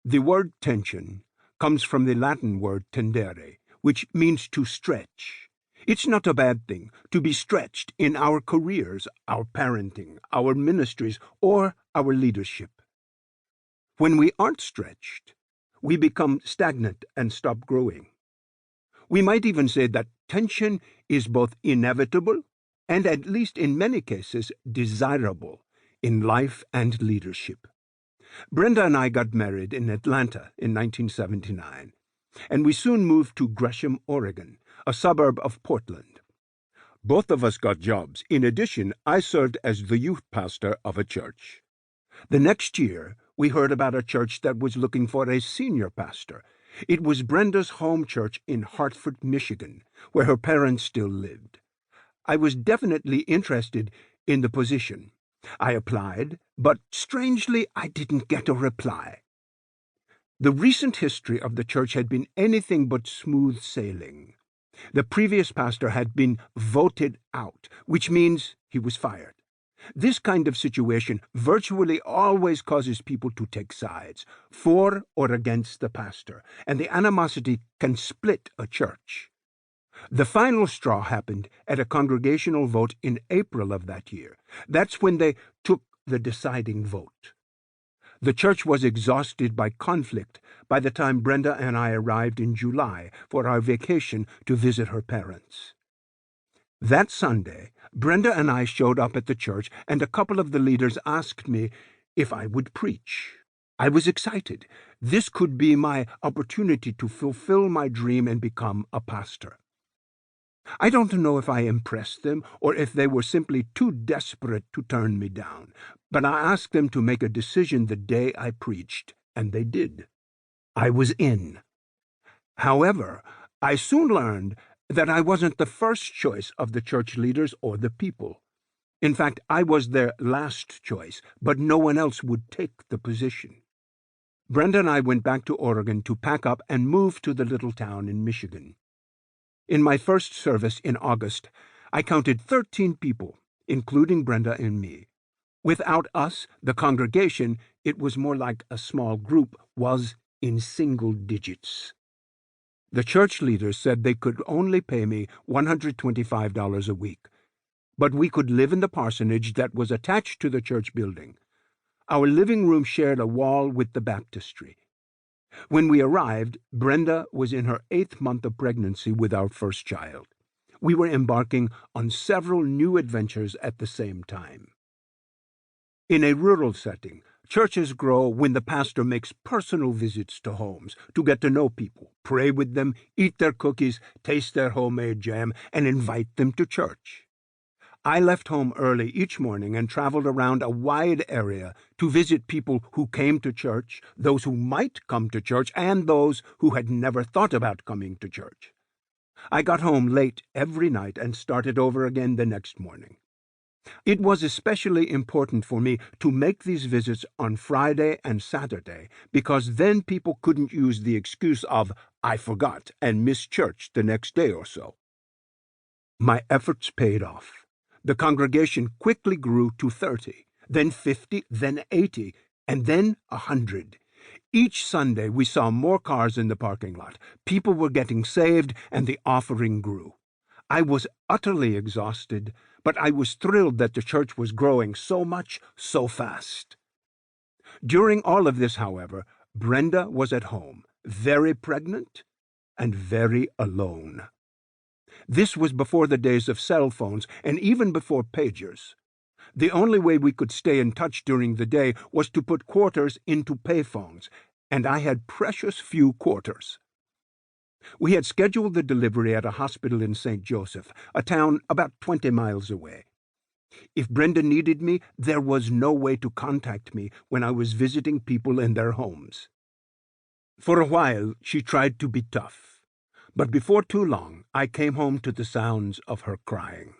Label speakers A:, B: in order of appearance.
A: The word tension comes from the Latin word tendere, which means to stretch. It's not a bad thing to be stretched in our careers, our parenting, our ministries, or our leadership. When we aren't stretched, we become stagnant and stop growing. We might even say that tension is both inevitable and, at least in many cases, desirable in life and leadership. Brenda and I got married in Atlanta in 1979, and we soon moved to Gresham, Oregon, a suburb of Portland. Both of us got jobs. In addition, I served as the youth pastor of a church. The next year, we heard about a church that was looking for a senior pastor. It was Brenda's home church in Hartford, Michigan, where her parents still lived. I was definitely interested in the position. I applied, but strangely, I didn't get a reply. The recent history of the church had been anything but smooth sailing. The previous pastor had been voted out, which means he was fired. This kind of situation virtually always causes people to take sides, for or against the pastor, and the animosity can split a church. The final straw happened at a congregational vote in April of that year. That's when they took the deciding vote. The church was exhausted by conflict by the time Brenda and I arrived in July for our vacation to visit her parents. That Sunday, Brenda and I showed up at the church, and a couple of the leaders asked me if I would preach. I was excited. This could be my opportunity to fulfill my dream and become a pastor. I don't know if I impressed them or if they were simply too desperate to turn me down, but I asked them to make a decision the day I preached, and they did. I was in. However, I soon learned that I wasn't the first choice of the church leaders or the people. In fact, I was their last choice, but no one else would take the position. Brenda and I went back to Oregon to pack up and move to the little town in Michigan. In my first service in August, I counted 13 people, including Brenda and me. Without us, the congregation, it was more like a small group, was in single digits. The church leaders said they could only pay me $125 a week, but we could live in the parsonage that was attached to the church building. Our living room shared a wall with the baptistry. When we arrived, Brenda was in her 8th month of pregnancy with our first child. We were embarking on several new adventures at the same time. In a rural setting, churches grow when the pastor makes personal visits to homes to get to know people, pray with them, eat their cookies, taste their homemade jam, and invite them to church. I left home early each morning and traveled around a wide area to visit people who came to church, those who might come to church, and those who had never thought about coming to church. I got home late every night and started over again the next morning. It was especially important for me to make these visits on Friday and Saturday because then people couldn't use the excuse of, "I forgot," and miss church the next day or so. My efforts paid off. The congregation quickly grew to 30, then 50, then 80, and then 100. Each Sunday we saw more cars in the parking lot. People were getting saved, and the offering grew. I was utterly exhausted, but I was thrilled that the church was growing so much, so fast. During all of this, however, Brenda was at home, very pregnant and very alone. This was before the days of cell phones and even before pagers. The only way we could stay in touch during the day was to put quarters into payphones, and I had precious few quarters. We had scheduled the delivery at a hospital in St. Joseph, a town about 20 miles away. If Brenda needed me, there was no way to contact me when I was visiting people in their homes. For a while, she tried to be tough, but before too long, I came home to the sounds of her crying.